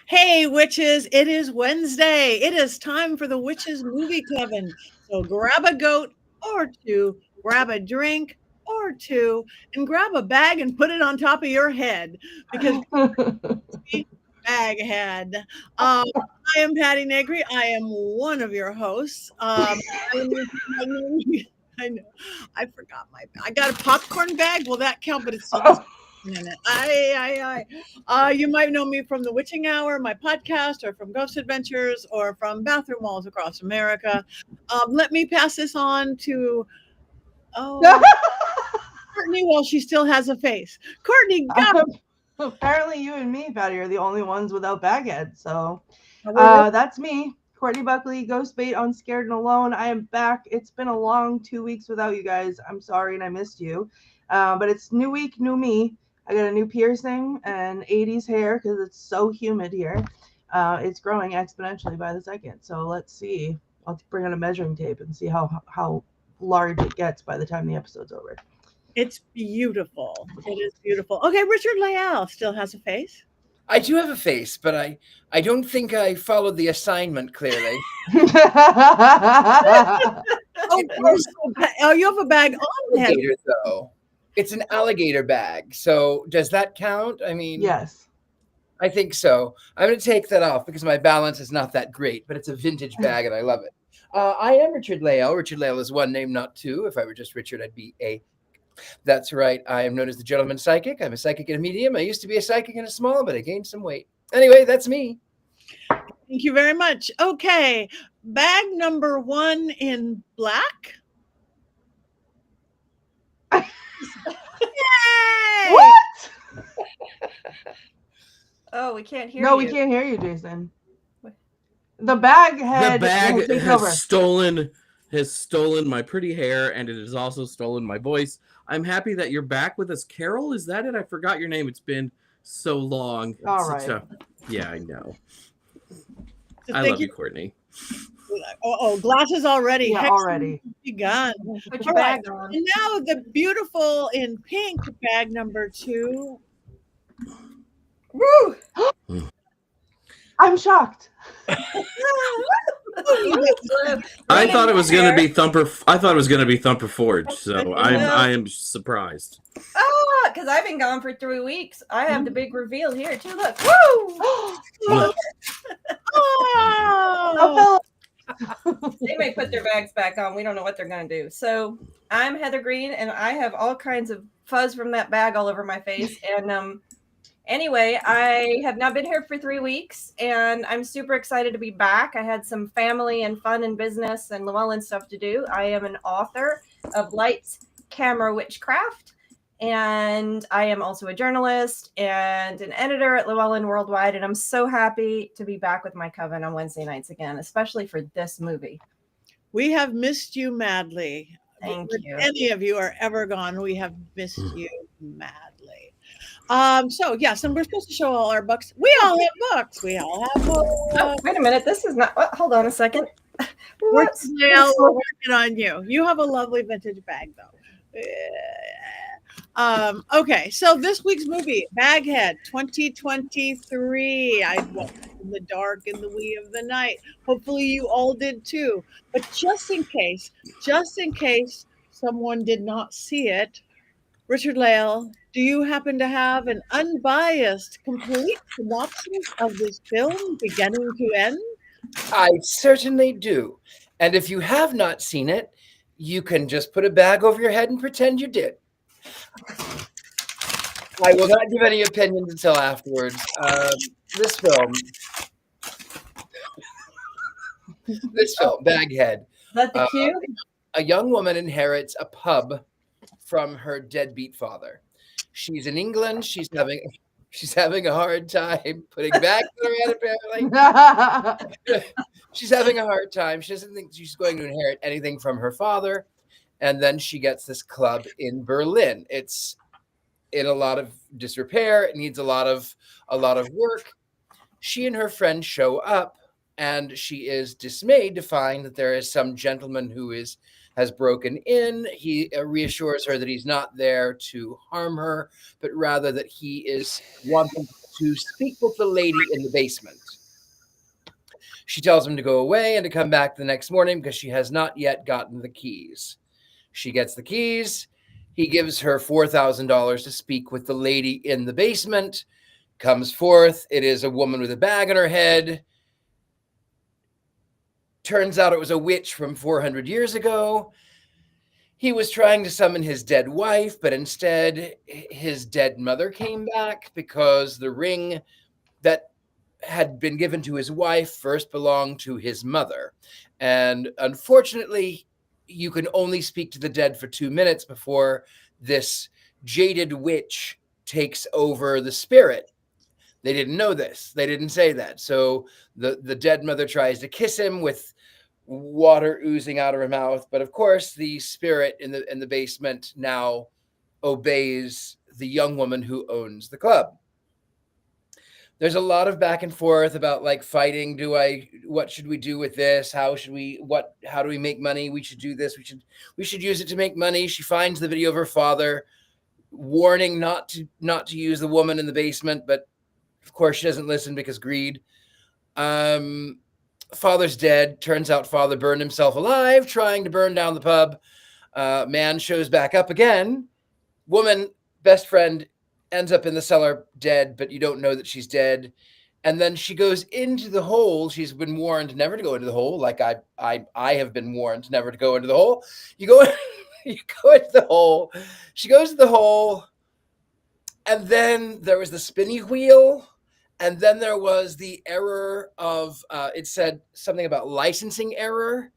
Hey, witches, it is Wednesday. It is time for the Witches Movie Coven. So grab a goat or two, grab a drink or two, and grab a bag and put it on top of your head because we Baghead. Um, I am Patty Negri. I am one of your hosts. I know. I forgot I got a popcorn bag. Will that count? But it's still has in it. You might know me from the Witching Hour, my podcast, or from Ghost Adventures, or from Bathroom Walls Across America. Let me pass this on to oh Courtney while she still has a face. Courtney, go. Apparently, you and me, Patty, are the only ones without Baghead. So We're that's me, Courtney Buckley, Ghost Bait on Scared and Alone. I am back. It's been a long 2 weeks without you guys. I'm sorry and I missed you. But it's new week, new me. I got a new piercing and 80s hair because it's so humid here. It's growing exponentially by the second. So let's see. I'll bring out a measuring tape and see how large it gets by the time the episode's over. It's beautiful. It is beautiful. Okay, Richard Leal still has a face. I do have a face, but I don't think I followed the assignment clearly. You have a bag on the head. Alligator, though. It's an alligator bag. So does that count? I mean, Yes. I think so. I'm going to take that off because my balance is not that great, but it's a vintage bag and I love it. I am Richard Leal. Richard Leal is one name, not two. If I were just Richard, I'd be a. That's right. I am known as the gentleman psychic. I'm a psychic and a medium. I used to be a psychic and a small, but I gained some weight. Anyway, that's me. Thank you very much. Okay, bag number one in black. Yay! What? Oh, we can't hear No, you. we can't hear you, Jason. The bag The bag has has stolen my pretty hair, and it has also stolen my voice. I'm happy that you're back with us, Carol. Is that it? I forgot your name. It's been so long. All right. Yeah, I know. So I thank love you, Courtney. Glasses already. Yeah, Hex already. begun. Put your All right. bag on. And now the beautiful in pink bag number two. Woo! I'm shocked. I thought it was going to be Thumper. I thought it was going to be Thumper Forge. So I am surprised. Oh, because I've been gone for 3 weeks. I have the big reveal here too. Look, woo! Oh, They may put their bags back on. We don't know what they're going to do. So I'm Heather Green, and I have all kinds of fuzz from that bag all over my face. And anyway, I have now been here for 3 weeks, and I'm super excited to be back. I had some family and fun and business and Llewellyn stuff to do. I am an author of Lights, Camera, Witchcraft, and I am also a journalist and an editor at Llewellyn Worldwide, and I'm so happy to be back with my coven on Wednesday nights again, especially for this movie. we have missed you madly. Thank If you. any of you are ever gone, we have missed you madly. So yes, and we're supposed to show all our books. We all have books. We all have books. Oh, wait a minute. This is not. Hold on a second. We're What's working on you. You have a lovely vintage bag, though. Okay, so this week's movie, Baghead 2023. I walked in the dark in the wee of the night. Hopefully, you all did too. But just in case someone did not see it, Richard Lale, do you happen to have an unbiased, complete synopsis of this film, beginning to end? I certainly do. And if you have not seen it, you can just put a bag over your head and pretend you did. I will not give any opinions until afterwards. This film, Baghead. that the cue? A young woman inherits a pub from her deadbeat father. She's in England. She's having a hard time putting bags in her head, apparently. She's having a hard time. She doesn't think she's going to inherit anything from her father. And then she gets this club in Berlin. It's in a lot of disrepair. It needs a lot of work. She and her friend show up, and she is dismayed to find that there is some gentleman who is has broken in. He reassures her that he's not there to harm her, but rather that he is wanting to speak with the lady in the basement. She tells him to go away and to come back the next morning because she has not yet gotten the keys. She gets the keys. He gives her $4,000 to speak with the lady in the basement. Comes forth. It is a woman with a bag on her head. Turns out it was a witch from 400 years ago. He was trying to summon his dead wife, but instead his dead mother came back because the ring that had been given to his wife first belonged to his mother. And unfortunately, you can only speak to the dead for 2 minutes before this jaded witch takes over the spirit. They didn't know this. They didn't say that. So the dead mother tries to kiss him with water oozing out of her mouth. But of course, the spirit in the basement now obeys the young woman who owns the club. There's a lot of back and forth about like fighting. What should we do with this? How do we make money? We should do this. We should use it to make money. She finds the video of her father warning not to use the woman in the basement, but of course she doesn't listen because greed. Father's dead. Turns out father burned himself alive trying to burn down the pub. Man shows back up again. Woman, best friend, ends up in the cellar dead, but you don't know that she's dead. And then she goes into the hole. She's been warned never to go into the hole, like I have been warned never to go into the hole. You go into the hole. She goes to the hole, and then there was the spinny wheel, and then there was the error of it said something about licensing error.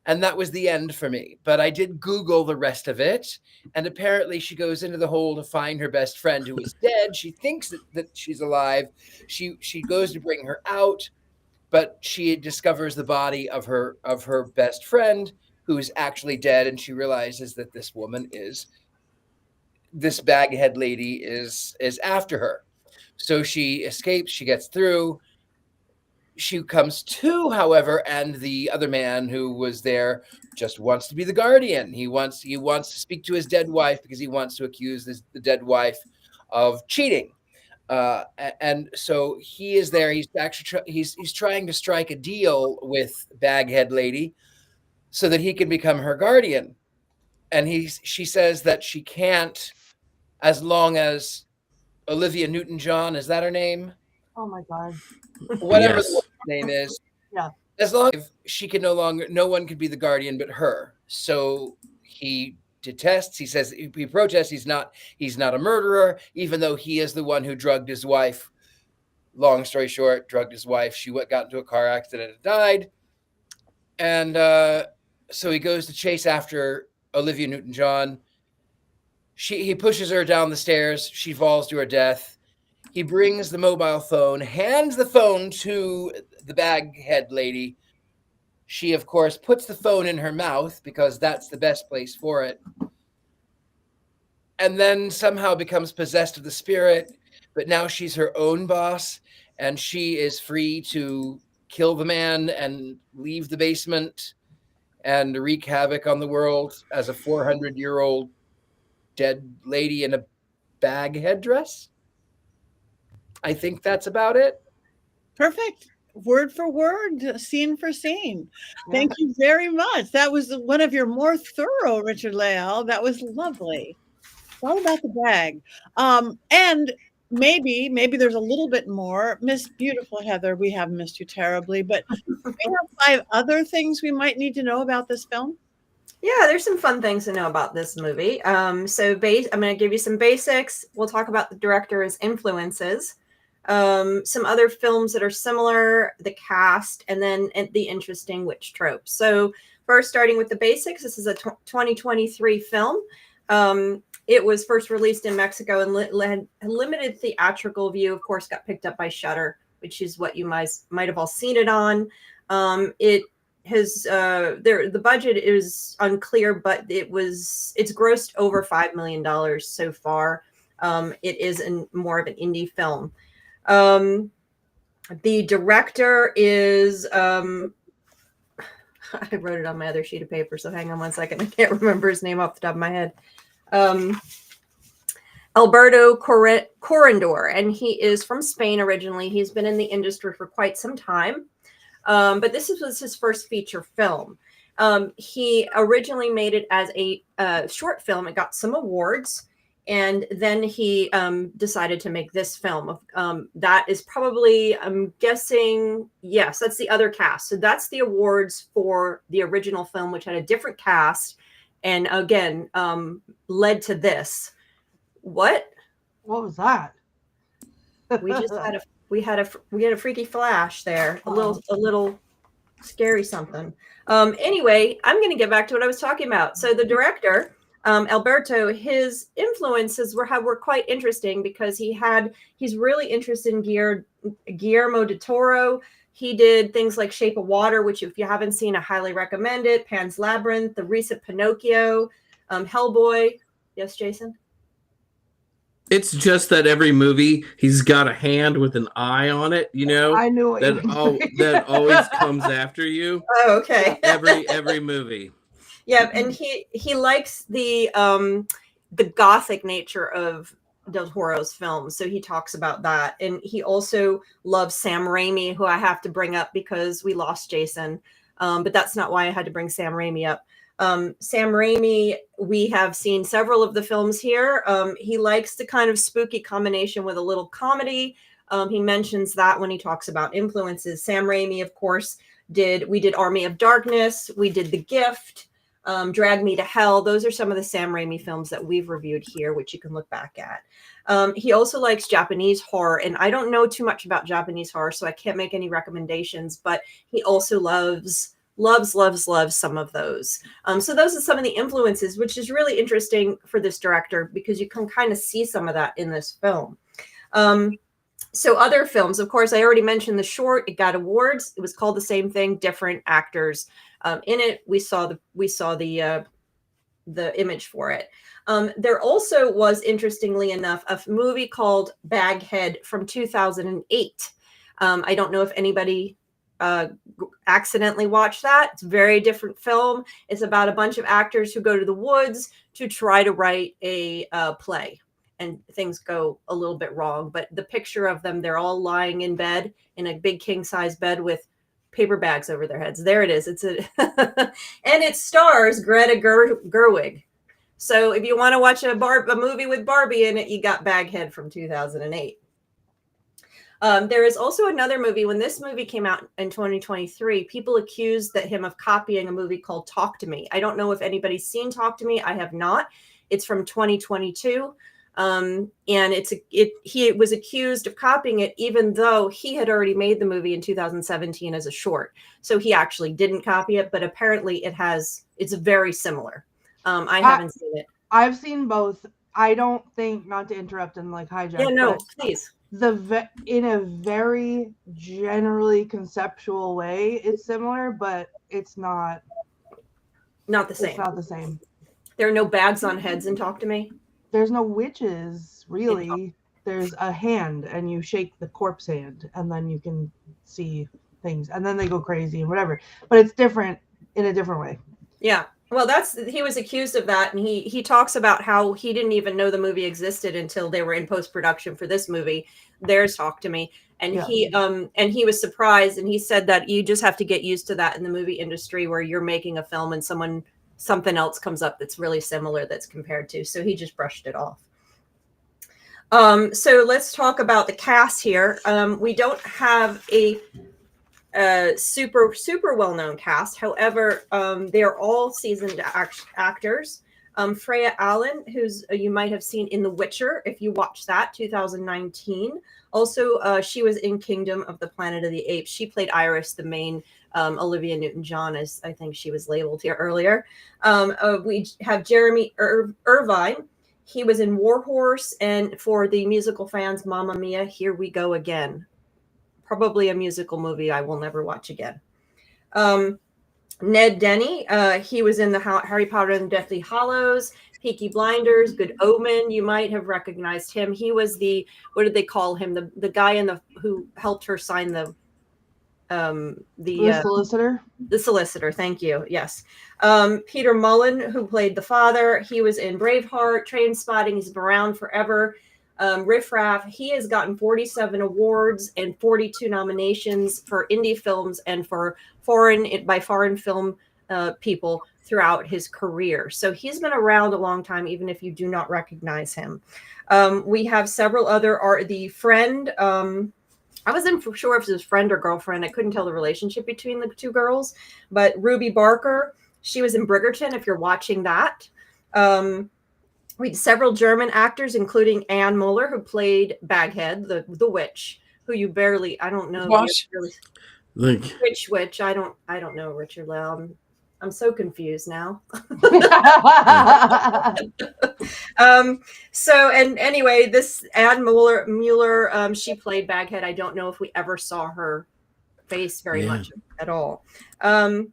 And that was the end for me. But I did Google the rest of it. And apparently she goes into the hole to find her best friend who is dead. She thinks that she's alive. She goes to bring her out, but she discovers the body of her best friend who is actually dead. And she realizes that this Baghead lady is after her. So she escapes. She gets through. She comes to, however, and the other man who was there just wants to be the guardian. He wants to speak to his dead wife because he wants to accuse the dead wife of cheating. And so he is there. He's actually he's trying to strike a deal with Baghead lady so that he can become her guardian. And she says that she can't, as long as Olivia Newton-John, is that her name? Oh my God. Whatever Yes. the name is. Yeah. As long as she can no one could be the guardian but her. So he detests, he says, he protests, he's not a murderer, even though he is the one who drugged his wife. Long story short, drugged his wife. She got into a car accident and died. And so he goes to chase after Olivia Newton-John. He pushes her down the stairs. She falls to her death. He brings the mobile phone, hands the phone to the Baghead lady. She, of course, puts the phone in her mouth because that's the best place for it. And then somehow becomes possessed of the spirit. But now she's her own boss, and she is free to kill the man and leave the basement and wreak havoc on the world as a 400-year-old dead lady in a bag headdress. I think that's about it. Perfect. Word for word, scene for scene. Thank you very much. That was one of your more thorough, Richard Leal. That was lovely. It's all about the bag. And maybe there's a little bit more. Miss Beautiful Heather, we have missed you terribly, but we have 5 other things we might need to know about this film. Yeah, there's some fun things to know about this movie. I'm going to give you some basics. We'll talk about the director's influences, some other films that are similar, the cast, and then the interesting witch trope. So first, starting with the basics, this is a 2023 film. It was first released in Mexico and had a limited theatrical view. Of course, got picked up by Shudder, which is what you might have all seen it on. It has the budget is unclear, but it's grossed over $5 million so far. It is more of an indie film. The director is I wrote it on my other sheet of paper, so hang on one second. I can't remember his name off the top of my head. Alberto Corindor, and he is from Spain originally. He's been in the industry for quite some time, but this was his first feature film. He originally made it as a short film. It got some awards, and then he decided to make this film. That is probably, I'm guessing, yes, that's the other cast. So that's the awards for the original film, which had a different cast, and again, led to this. What was that? We just had a freaky flash there, a little scary something. Anyway, I'm going to get back to what I was talking about. So the director, Alberto, his influences were quite interesting because he's really interested in Guillermo del Toro. He did things like Shape of Water, which if you haven't seen, I highly recommend it. Pan's Labyrinth, the recent Pinocchio, Hellboy. Yes, Jason? It's just that every movie he's got a hand with an eye on it, you know. I knew it. That always comes after you. Oh, okay. Every movie. Yeah, and he likes the gothic nature of Del Toro's films, so he talks about that. And he also loves Sam Raimi, who I have to bring up because we lost Jason, but that's not why I had to bring Sam Raimi up. Sam Raimi, we have seen several of the films here. He likes the kind of spooky combination with a little comedy. He mentions that when he talks about influences. Sam Raimi, of course, we did Army of Darkness, we did The Gift, Drag Me to Hell. Those are some of the Sam Raimi films that we've reviewed here, which you can look back at. He also likes Japanese horror, and I don't know too much about Japanese horror, so I can't make any recommendations, but he also loves some of those. So those are some of the influences, which is really interesting for this director because you can kind of see some of that in this film. So other films, of course, I already mentioned the short. It got awards. It was called the same thing, different actors in it. We saw the image for it. There also was, interestingly enough, a movie called Baghead from 2008. I don't know if anybody accidentally watched that. It's a very different film. It's about a bunch of actors who go to the woods to try to write a play, and things go a little bit wrong. But the picture of them, they're all lying in bed in a big king size bed with paper bags over their heads. There it is. And it stars Greta Gerwig. So if you want to watch a movie with Barbie in it, you got Baghead from 2008. There is also another movie. When this movie came out in 2023, people accused him of copying a movie called Talk to Me. I don't know if anybody's seen Talk to Me. I have not. It's from 2022. And he was accused of copying it, even though he had already made the movie in 2017 as a short. So he actually didn't copy it, but apparently it's very similar. I haven't seen it. I've seen both. I don't think, not to interrupt and hijack. Yeah, no, please. In a very generally conceptual way, it's similar, but it's not the same. It's not the same. There are no bags on heads in Talk to Me. There's no witches, really. There's a hand, and you shake the corpse hand, and then you can see things, and then they go crazy and whatever. But it's different in a different way. Yeah. Well, he was accused of that, and he talks about how he didn't even know the movie existed until they were in post-production for this movie. There's Talk to Me, and he was surprised, and he said that you just have to get used to that in the movie industry where you're making a film and something else comes up that's really similar that's compared to. So he just brushed it off. So let's talk about the cast here. We don't have a super well-known cast. However, they're all seasoned actors. Freya Allen, who's you might have seen in The Witcher if you watched that, 2019. Also, she was in Kingdom of the Planet of the Apes. She played Iris, the main Olivia Newton-John, as I think she was labeled here earlier. We have Jeremy Irvine. He was in War Horse, and for the musical fans, Mamma Mia, Here We Go Again. Probably a musical movie I will never watch again. Ned Denny, he was in the Harry Potter and Deathly Hallows, Peaky Blinders, Good Omen. You might have recognized him. He was what did they call him? The guy who helped her sign the The solicitor. The solicitor, thank you. Yes. Peter Mullen, who played the father, he was in Braveheart, Train Spotting. He's been around forever. Riff Raff, he has gotten 47 awards and 42 nominations for indie films and for foreign film people throughout his career. So he's been around a long time, even if you do not recognize him. We have several other the friend. I wasn't sure if it was friend or girlfriend. I couldn't tell the relationship between the two girls. But Ruby Barker, she was in Bridgerton, if you're watching that. We had several German actors, including Anne Muller, who played Baghead, the witch, who you barely, I don't know. Like, Which witch? I don't know, Richard Lau. I'm so confused now. And anyway, this Anne Mueller, she played Baghead. I don't know if we ever saw her face very much at all. And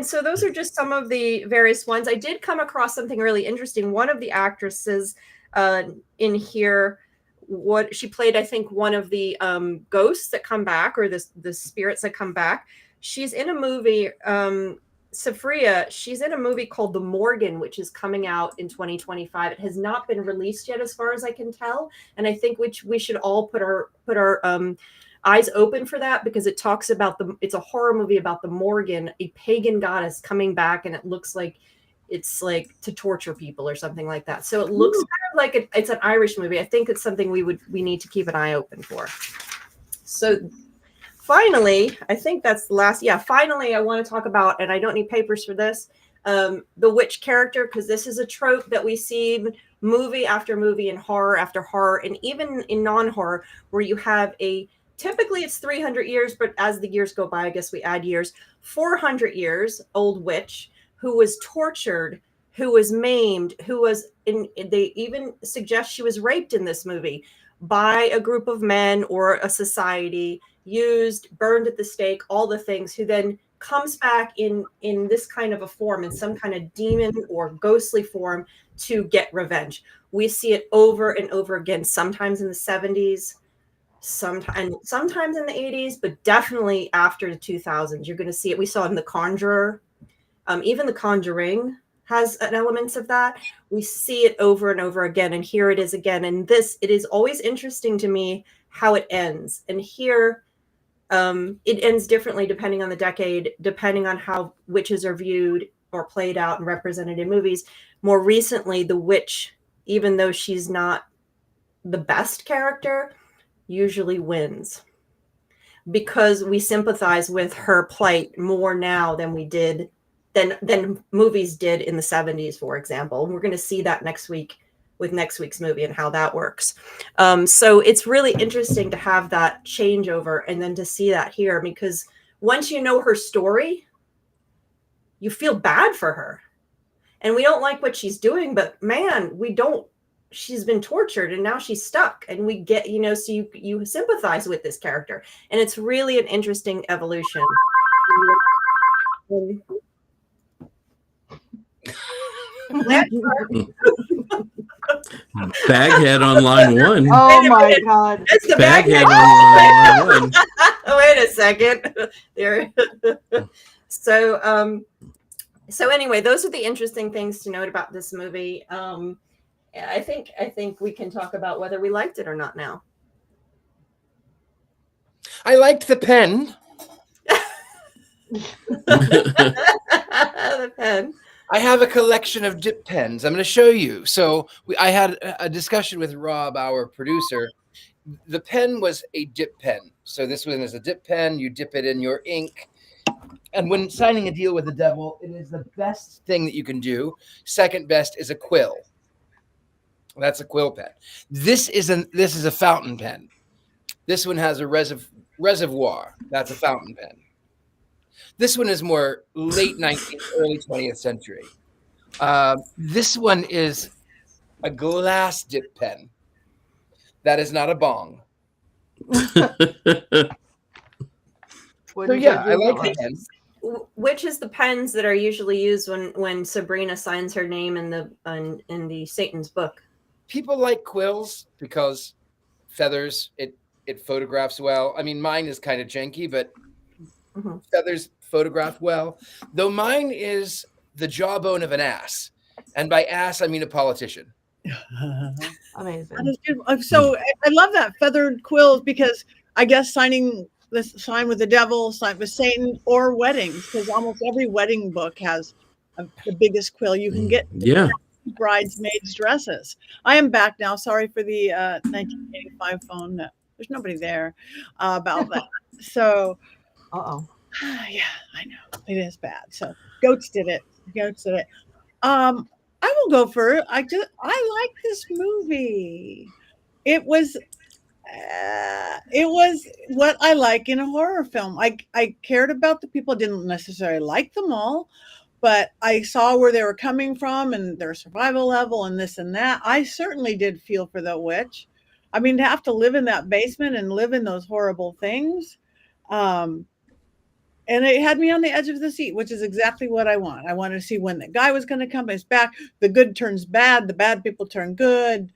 so those are just some of the various ones. I did come across something really interesting. One of the actresses in here, what she played, I think, one of the ghosts that come back, or the spirits that come back. She's in a movie. Safria, she's in a movie called The Morgan, which is coming out in 2025. It has not been released yet, as far as I can tell, and I think we should all put our eyes open for that, because it talks about it's a horror movie about the Morgan, a pagan goddess coming back, and it looks like it's like to torture people or something like that. So it looks kind of like it's an Irish movie. I think it's something we need to keep an eye open for. So finally, I think that's the last. Yeah, finally, I want to talk about, and I don't need papers for this, the witch character, because this is a trope that we see movie after movie and horror after horror, and even in non-horror, where you have typically it's 300 years, but as the years go by, I guess we add years, 400 years old witch who was tortured, who was maimed, they even suggest she was raped in this movie by a group of men or a society, used, burned at the stake, all the things, who then comes back in this kind of a form, in some kind of demon or ghostly form, to get revenge. We see it over and over again, sometimes in the 70s, sometimes in the 80s, but definitely after the 2000s. You're going to see it. We saw it in The Conjurer. Even The Conjuring has an elements of that. We see it over and over again, and here it is again. And it is always interesting to me how it ends. And here, it ends differently depending on the decade, depending on how witches are viewed or played out and represented in movies. More recently, the witch, even though she's not the best character, usually wins, because we sympathize with her plight more now than we did than movies did in the 70s, for example. And we're going to see that next week with next week's movie and how that works. So it's really interesting to have that changeover and then to see that here, because once you know her story, you feel bad for her. And we don't like what she's doing, but man, she's been tortured and now she's stuck, and we get, so you sympathize with this character, and it's really an interesting evolution. Baghead on line one. Oh my God. It's the Baghead Baghead. on line one. Wait a second. There. So anyway, those are the interesting things to note about this movie. I think we can talk about whether we liked it or not now. I liked the pen. The pen. I have a collection of dip pens. I'm going to show you. So I had a discussion with Rob, our producer. The pen was a dip pen. So this one is a dip pen. You dip it in your ink. And when signing a deal with the devil, it is the best thing that you can do. Second best is a quill. That's a quill pen. This is a fountain pen. This one has a reservoir. That's a fountain pen. This one is more late 19th, early 20th century. This one is a glass dip pen. That is not a bong. So yeah, I like the pens. Which is the pens that are usually used when Sabrina signs her name in the Satan's book? People like quills because feathers, it photographs well. I mean, mine is kind of janky, but Mhm. feathers photographed well. Though mine is the jawbone of an ass. And by ass, I mean a politician. That Amazing. is beautiful. So I love that feathered quills because I guess signing this sign with the devil, sign with Satan, or weddings, because almost every wedding book has the biggest quill you can get. Yeah. Bridesmaids' dresses. I am back now. Sorry for the 1985 phone. There's nobody there about that. So Uh-oh. yeah, I know it is bad. So goats did it. Goats did it. I will go for. I like this movie. It was it was what I like in a horror film. I cared about the people. Didn't necessarily like them all, but I saw where they were coming from and their survival level and this and that. I certainly did feel for the witch. I mean, to have to live in that basement and live in those horrible things. Um, and it had me on the edge of the seat, which is exactly what I want. I wanted to see when the guy was going to come his back. The good turns bad, the bad people turn good.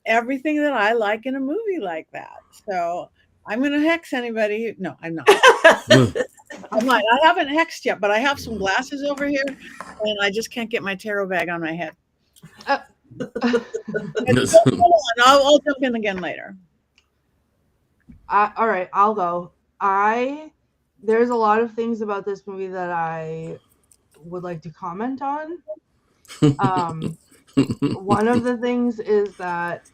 Everything that I like in a movie like that. So I'm going to hex anybody. No, I'm not. I'm not. I haven't hexed yet, but I have some glasses over here, and I just can't get my tarot bag on my head. I'll jump in again later. All right, I'll go. There's a lot of things about this movie that I would like to comment on. One of the things is that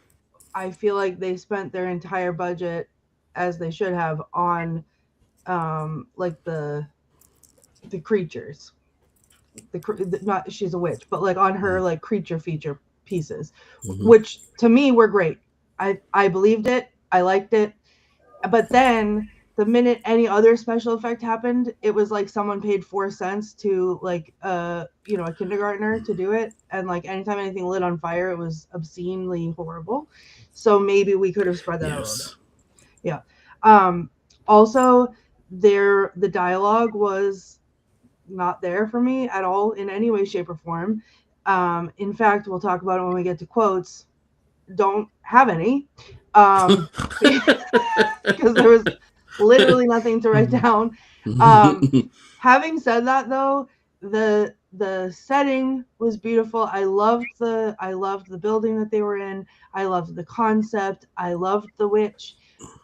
I feel like they spent their entire budget, as they should have, on like the creatures. Not she's a witch, but like on her like creature feature pieces, which to me were great. I believed it. I liked it. But then the minute any other special effect happened, it was like someone paid 4 cents to like a kindergartner to do it, and like anytime anything lit on fire, it was obscenely horrible. So maybe we could have spread that out a little bit. Yeah. Also, the dialogue was not there for me at all in any way, shape, or form. In fact, we'll talk about it when we get to quotes. Don't have any. Because there was literally nothing to write down. Having said that, though, the setting was beautiful. I loved the building that they were in. I loved the concept. I loved the witch.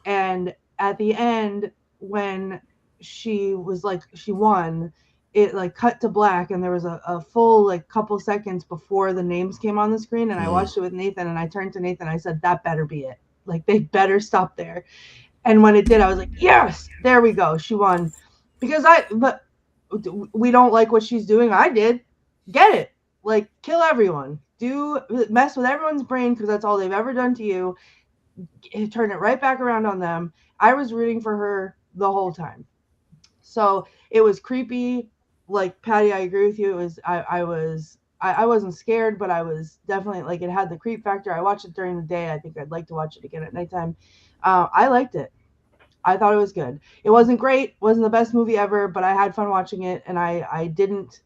And at the end, when she was like she won, it like cut to black, and there was a full like couple seconds before the names came on the screen, and I watched it with Nathan, and I turned to Nathan, I said, that better be it. Like, they better stop there. And when it did, I was like, yes, there we go. She won. But we don't like what she's doing. I did. Get it. Like, kill everyone. Mess with everyone's brain, because that's all they've ever done to you. Turn it right back around on them. I was rooting for her the whole time. So it was creepy. Like, Patty, I agree with you. It was, I wasn't scared, but I was definitely, like, it had the creep factor. I watched it during the day. I think I'd like to watch it again at nighttime. I liked it. I thought it was good. It wasn't great. Wasn't the best movie ever, but I had fun watching it, and I didn't,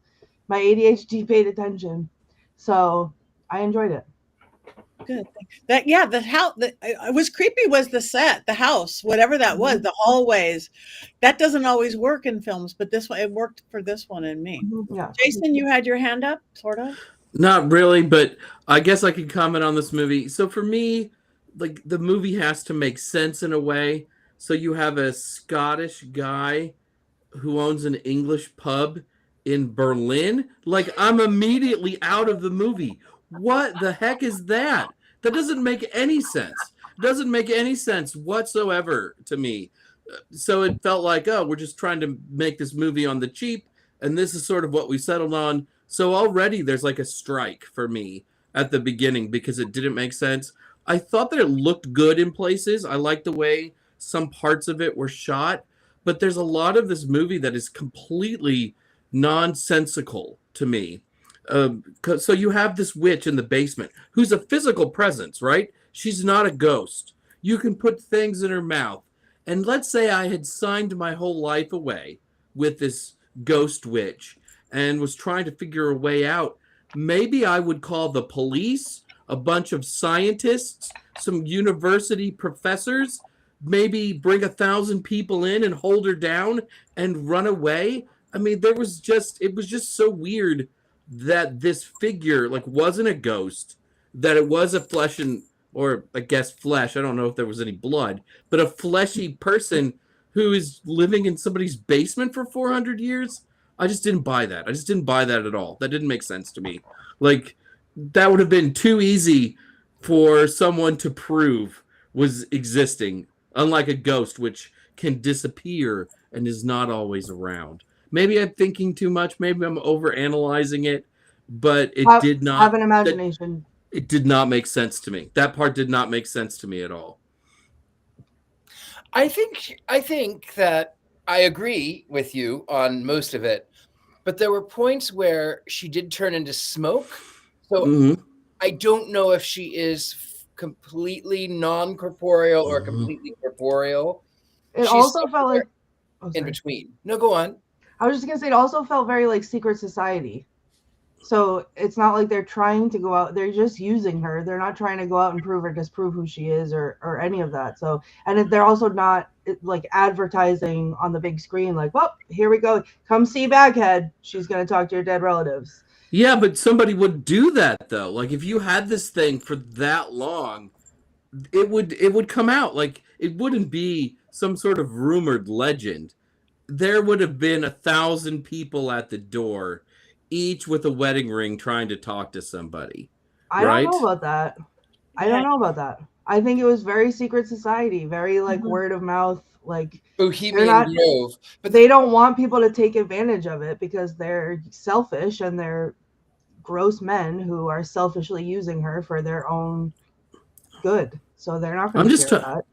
my ADHD paid attention. So I enjoyed it. Good. The house that it was creepy was the set, the house, whatever that was, the hallways. That doesn't always work in films, but this one, it worked for this one and me. Yeah. Jason, you had your hand up, sort of. Not really, but I guess I could comment on this movie. So for me, like, the movie has to make sense in a way. So you have a Scottish guy who owns an English pub in Berlin. Like, I'm immediately out of the movie. What the heck is that? That doesn't make any sense. It doesn't make any sense whatsoever to me. So it felt like, oh, we're just trying to make this movie on the cheap, and this is sort of what we settled on. So already there's like a strike for me at the beginning because it didn't make sense. I thought that it looked good in places. I liked the way some parts of it were shot, but there's a lot of this movie that is completely nonsensical to me. So you have this witch in the basement who's a physical presence, right? She's not a ghost. You can put things in her mouth. And let's say I had signed my whole life away with this ghost witch and was trying to figure a way out. Maybe I would call the police, a bunch of scientists, some university professors, maybe bring 1,000 people in and hold her down and run away. I mean, it was just so weird that this figure like wasn't a ghost, that it was a flesh and, or I guess flesh. I don't know if there was any blood, but a fleshy person who is living in somebody's basement for 400 years. I just didn't buy that. I just didn't buy that at all. That didn't make sense to me. Like, that would have been too easy for someone to prove was existing, unlike a ghost, which can disappear and is not always around. Maybe I'm thinking too much. Maybe I'm overanalyzing it, but it did not. Have an imagination. It did not make sense to me. That part did not make sense to me at all. I think that I agree with you on most of it, but there were points where she did turn into smoke. So I don't know if she is completely non-corporeal or completely corporeal. It also felt like in between. No, go on. I was just gonna say it also felt very like secret society. So it's not like they're trying to go out, they're just using her. They're not trying to go out and prove or disprove who she is or any of that. So, and they're also not like advertising on the big screen like, well, here we go. Come see Baghead. She's going to talk to your dead relatives. Yeah, but somebody would do that though. Like if you had this thing for that long, it would come out. Like it wouldn't be some sort of rumored legend. There would have been 1,000 people at the door, each with a wedding ring trying to talk to somebody. I don't know about that. I don't know about that. I think it was very secret society, very like word of mouth, like Bohemian Grove. But they don't want people to take advantage of it because they're selfish and they're gross men who are selfishly using her for their own good. So they're not going to share that.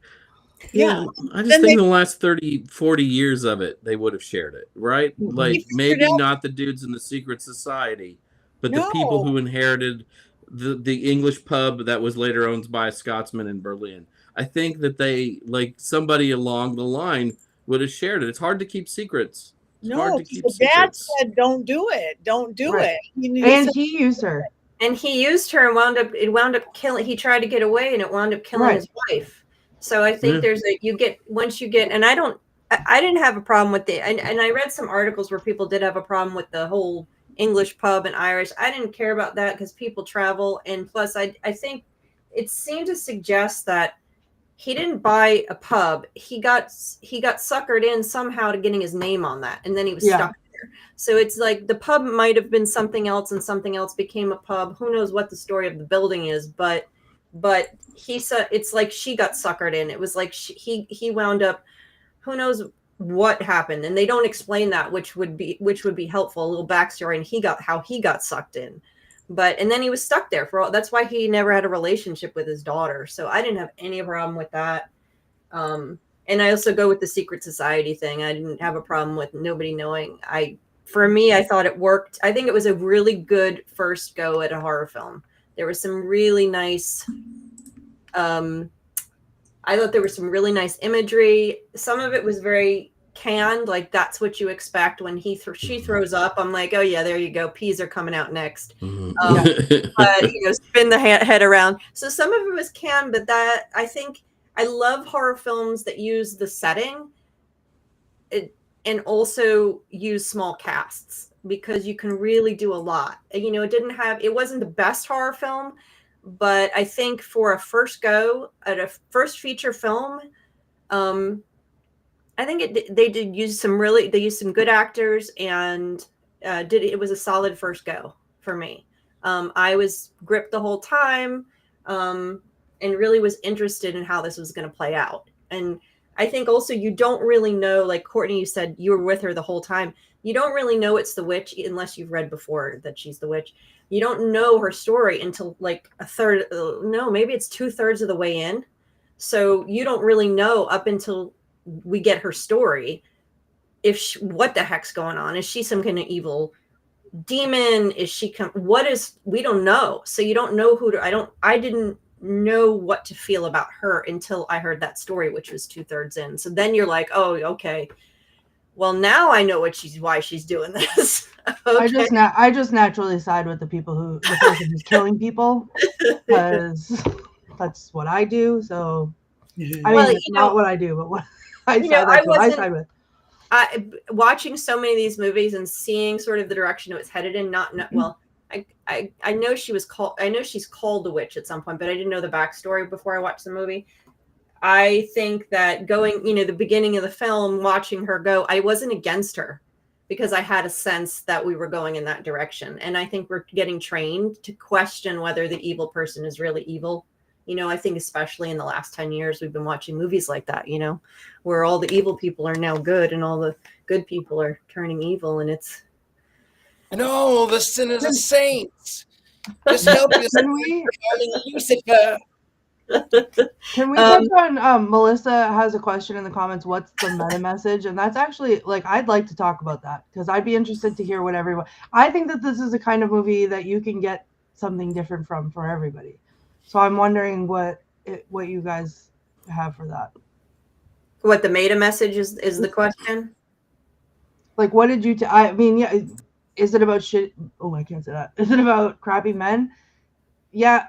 Yeah, I just think in the last 30, 40 years of it, they would have shared it, right? Like maybe not the dudes in the secret society, but the people who inherited the English pub that was later owned by a Scotsman in Berlin. I think that they, like somebody along the line, would have shared it. It's hard to keep secrets. It's hard to keep secrets. Dad said, "Don't do it. Don't do it." And he used her. And he used her and wound up killing. He tried to get away, and it wound up killing his wife. So I think there's and I didn't have a problem with it. And I read some articles where people did have a problem with the whole English pub and Irish. I didn't care about that because people travel. And plus I think it seemed to suggest that he didn't buy a pub. He got suckered in somehow to getting his name on that. And then he was stuck there. So it's like the pub might have been something else and something else became a pub. Who knows what the story of the building is, but he said it's like she got suckered in. It was like he wound up, who knows what happened, and they don't explain that, which would be helpful, a little backstory, and how he got sucked in. And then he was stuck there that's why he never had a relationship with his daughter. So I didn't have any problem with that. And I also go with the secret society thing. I didn't have a problem with nobody knowing. For me, I thought it worked. I think it was a really good first go at a horror film. There was some really nice, I thought there was some really nice imagery. Some of it was very canned, like that's what you expect when she throws up. I'm like, oh yeah, there you go. Peas are coming out next. But spin the head around. So some of it was canned, but that I think I love horror films that use the setting and also use small casts, because you can really do a lot. It wasn't the best horror film, but I think for a first go at a first feature film, I think they used some good actors, and it was a solid first go for me. I was gripped the whole time, and really was interested in how this was going to play out. And I think also you don't really know, like Courtney, you said you were with her the whole time. You don't really know it's the witch unless you've read before that she's the witch. You don't know her story until like maybe it's 2/3 of the way in. So you don't really know up until we get her story what the heck's going on. Is she some kind of evil demon? Is she we don't know. So you don't know I didn't know what to feel about her until I heard that story, which was 2/3 in. So then you're like, oh, okay. Well, now I know why she's doing this. Okay. I just naturally side with the person who's killing people, because that's what I do. So I Well, mean, it's not what I do, but what I you know, side, I that's what I wasn't- side with. Watching so many of these movies and seeing sort of the direction it was headed in, well, I know she was called, I know she's called the witch at some point, but I didn't know the backstory before I watched the movie. I think that going, you know, the beginning of the film, watching her go, I wasn't against her because I had a sense that we were going in that direction. And I think we're getting trained to question whether the evil person is really evil. You know, I think especially in the last 10 years, we've been watching movies like that, you know, where all the evil people are now good and all the good people are turning evil. And it's, No, the sinners are saints. Just help us, Can we darling Lucifer. can we touch on Melissa has a question in the comments, what's the meta message? And that's actually like I'd like to talk about that because I'd be interested to hear what everyone I think that this is a kind of movie that you can get something different from for everybody. So I'm wondering what you guys have for that. what the meta message is the question. Like what did you I mean, yeah, is it about shit? Oh, I can't say that. Is it about crappy men? Yeah,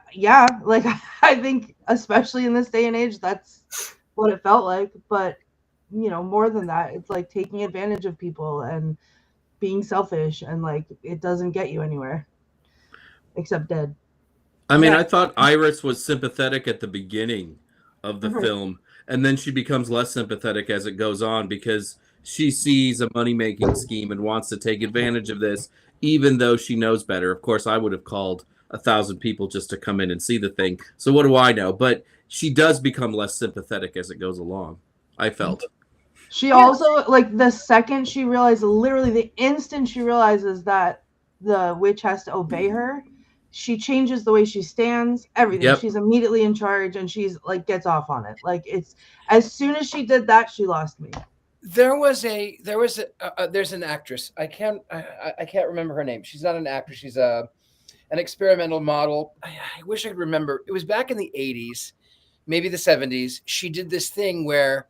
like I think especially in this day and age that's what it felt like, but you know, more than that, it's like taking advantage of people and being selfish, and like it doesn't get you anywhere except dead. I mean, Yeah. I thought Iris was sympathetic at the beginning of the film, and then she becomes less sympathetic as it goes on because she sees a money-making scheme and wants to take advantage of this, even though she knows better. Of course, I would have called 1,000 people just to come in and see the thing. So what do I know? But she does become less sympathetic as it goes along, I felt. She also, like, the second she realizes, literally the instant she realizes that the witch has to obey her, she changes the way she stands, everything. Yep. She's immediately in charge, and she's like gets off on it. Like it's as soon as she did that, she lost me. There's an actress. I can't remember her name. She's not an actress. She's an experimental model. I wish I could remember. It was back in the 80s, maybe the 70s. She did this thing where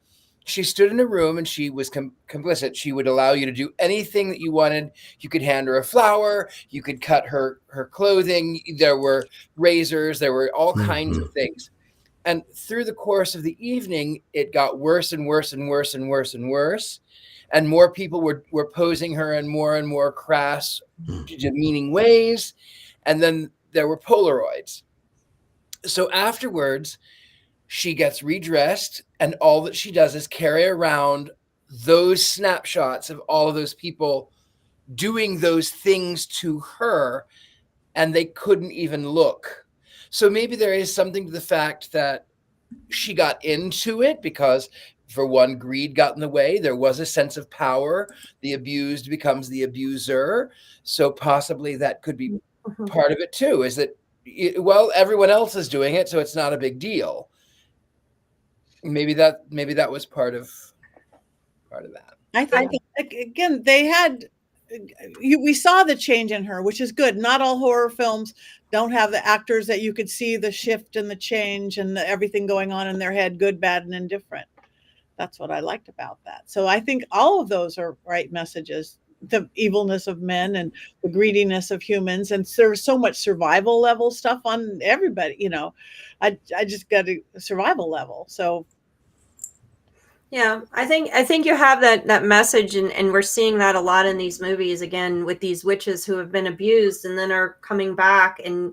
she stood in a room and she was complicit. She would allow you to do anything that you wanted. You could hand her a flower. You could cut her clothing. There were razors. There were all kinds of things. And through the course of the evening, it got worse and worse and worse and worse and worse. And more people were posing her in more and more crass, demeaning ways. And then there were Polaroids. So afterwards, she gets redressed, and all that she does is carry around those snapshots of all of those people doing those things to her, and they couldn't even look. So maybe there is something to the fact that she got into it because, for one, greed got in the way. There was a sense of power. The abused becomes the abuser. So possibly that could be part of it too, is that, well, everyone else is doing it, so it's not a big deal. Maybe that was part of that. I think again they had we saw the change in her, which is good. Not all horror films don't have the actors that you could see the shift and the change and everything going on in their head, good, bad, and indifferent. That's what I liked about that. So I think all of those are right messages. The evilness of men and the greediness of humans, and there's so much survival level stuff on everybody. You know, I just got a survival level. So Yeah, I think you have that message, and we're seeing that a lot in these movies again with these witches who have been abused and then are coming back and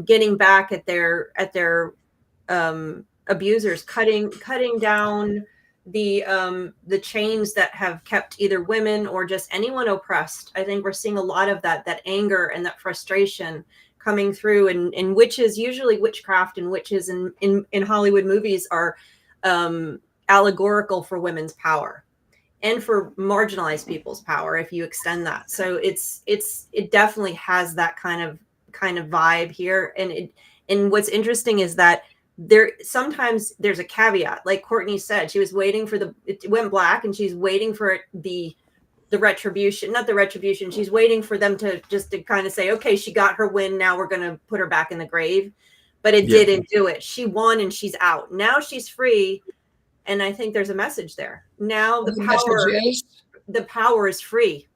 getting back at their abusers, cutting down the chains that have kept either women or just anyone oppressed. I think we're seeing a lot of that anger and that frustration coming through, and witches, usually witchcraft and witches in Hollywood movies are allegorical for women's power and for marginalized people's power, if you extend that. So it definitely has that kind of vibe here. And what's interesting is that sometimes there's a caveat, like Courtney said, she was waiting for it went black, and she's waiting for the retribution, not the retribution. She's waiting for them to kind of say, okay, she got her win. Now we're going to put her back in the grave. But it didn't do it. She won and she's out. Now she's free. And I think there's a message there. Now the power is free.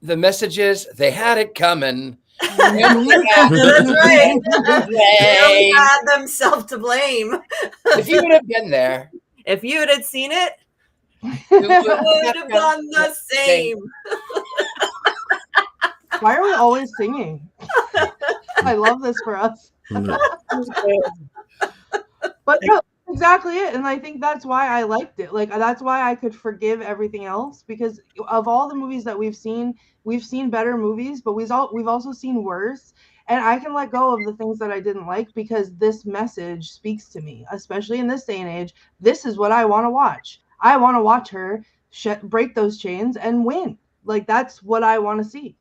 The message is they had it coming. That's right. They only Blame. had themselves to blame. If you would have been there, If you had seen it, you you would have done the same. Why are we always singing? I love this for us. But no, that's exactly it. And I think that's why I liked it. Like that's why I could forgive everything else, because of all the movies that we've seen better movies, but we've also seen worse. And I can let go of the things that I didn't like because this message speaks to me, especially in this day and age. This is what I want to watch. I want to watch her break those chains and win. Like that's what I want to see.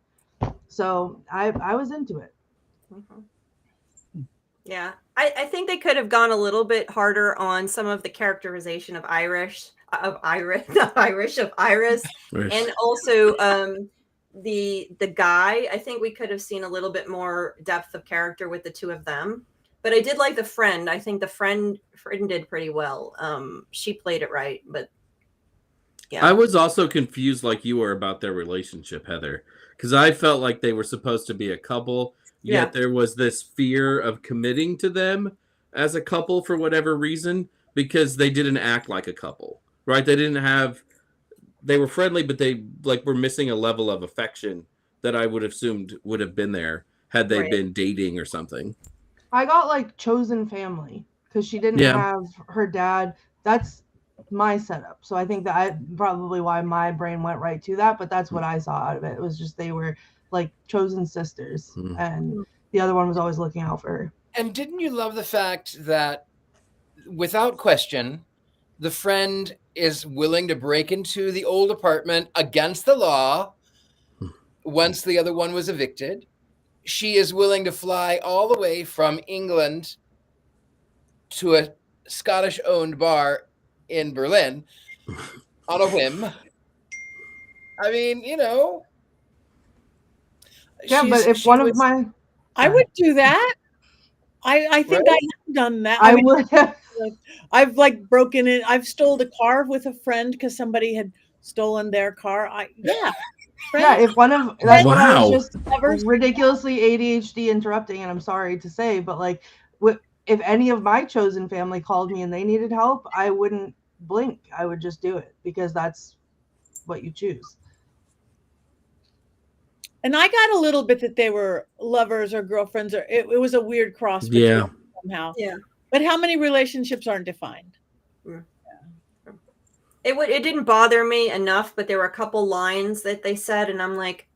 So I was into it. Mhm. Yeah, I think they could have gone a little bit harder on some of the characterization of Iris, not Irish, of Iris, and also the guy. I think we could have seen a little bit more depth of character with the two of them. But I did like the friend. I think the friend did pretty well. She played it right, but yeah. I was also confused like you were about their relationship, Heather, because I felt like they were supposed to be a couple, yet there was this fear of committing to them as a couple for whatever reason, because they didn't act like a couple, right? They were friendly, but they like were missing a level of affection that I would have assumed would have been there had they Right. been dating or something. I got like chosen family because she didn't have her dad. That's my setup. So I think that I probably why my brain went right to that, but that's what I saw out of it. It was just they were like chosen sisters, and the other one was always looking out for her. And didn't you love the fact that, without question, the friend is willing to break into the old apartment against the law once the other one was evicted? She is willing to fly all the way from England to a Scottish-owned bar in Berlin on a whim. I mean, Yeah, but if one of my I would do that. I think Right? I have done that. I would have I've like broken in. I've stole a car with a friend because somebody had stolen their car. yeah, Friends, if one of that's what I was Wow. just lovers. ridiculously ADHD interrupting, and I'm sorry to say, but like if any of my chosen family called me and they needed help, I wouldn't blink. I would just do it because that's what you choose. And I got a little bit that they were lovers or girlfriends, or it was a weird cross between Yeah. them somehow. Yeah. But how many relationships aren't defined? It didn't bother me enough, but there were a couple lines that they said, and I'm like,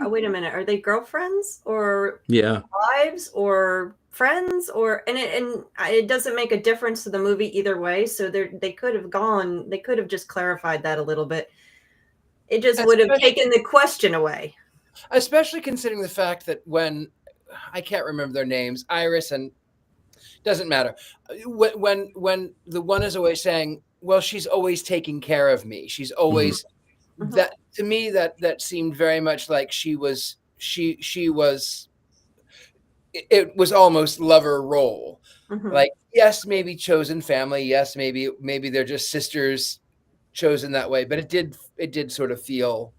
oh, wait a minute, are they girlfriends or wives or friends and it doesn't make a difference to the movie either way. So they could have just clarified that a little bit. It just would have taken the question away. Especially considering the fact that when, I can't remember their names, Iris and, doesn't matter. When the one is always saying, well, she's always taking care of me. She's always, that to me, that seemed very much like she was, it was almost lover role. Like, yes, maybe chosen family. Yes, maybe they're just sisters chosen that way. But it did sort of feel,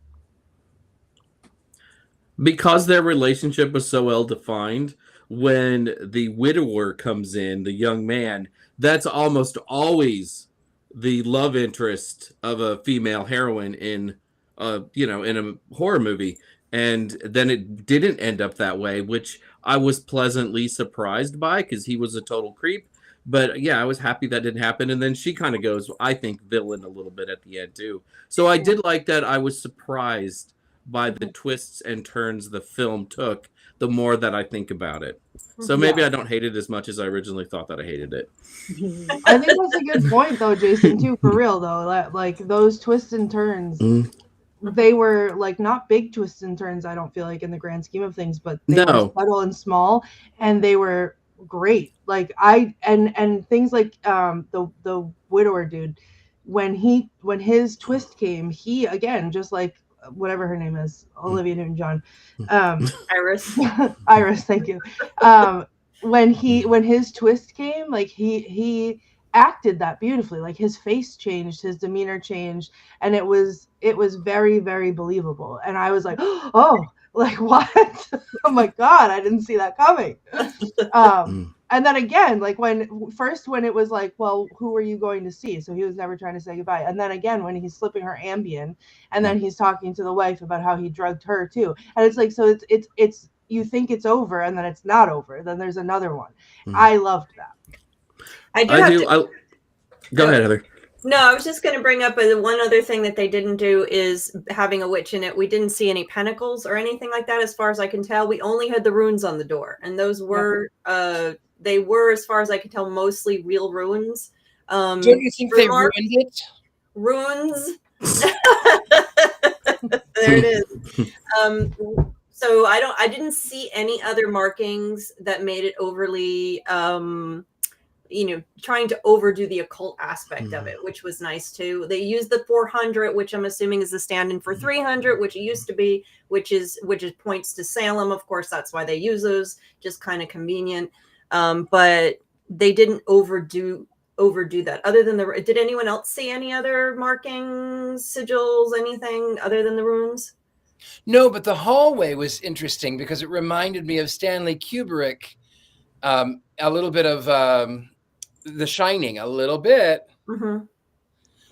because their relationship was so well defined, when the widower comes in, the young man, that's almost always the love interest of a female heroine in in a horror movie. And then it didn't end up that way, which I was pleasantly surprised by because he was a total creep. But yeah, I was happy that didn't happen. And then she kind of goes, I think, villain a little bit at the end too. So I did like that. I was surprised by the twists and turns the film took, the more that I think about it. So maybe I don't hate it as much as I originally thought that I hated it. I think that's a good point though, Jason, too, for real though. Like those twists and turns, they were like not big twists and turns, I don't feel like, in the grand scheme of things, but they were subtle and small, and they were great. Like and things like the widower dude, when his twist came, he again, just like whatever her name is, Olivia Newton-John, Iris, thank you. When his twist came, like he acted that beautifully. Like his face changed, his demeanor changed, and it was very, very believable. And I was like, oh, Like, what? Oh my God, I didn't see that coming. And then again, like when it was like, well, who are you going to see? So he was never trying to say goodbye. And then again, when he's slipping her Ambien, and then he's talking to the wife about how he drugged her too. And it's like, so it's you think it's over, and then it's not over. Then there's another one. I loved that. Go ahead, Heather. No, I was just going to bring up one other thing that they didn't do is having a witch in it. We didn't see any pentacles or anything like that, as far as I can tell. We only had the runes on the door, and those were they were, as far as I can tell, mostly real runes. Don't you think they ruined it? Runes. There it is. So I didn't see any other markings that made it overly trying to overdo the occult aspect of it, which was nice too. They used the 400, which I'm assuming is the stand-in for 300, which it used to be, which is points to Salem. Of course, that's why they use those, just kind of convenient. But they didn't overdo that. Other than did anyone else see any other markings, sigils, anything other than the runes? No, but the hallway was interesting because it reminded me of Stanley Kubrick, a little bit of The Shining, a little bit. Mm-hmm.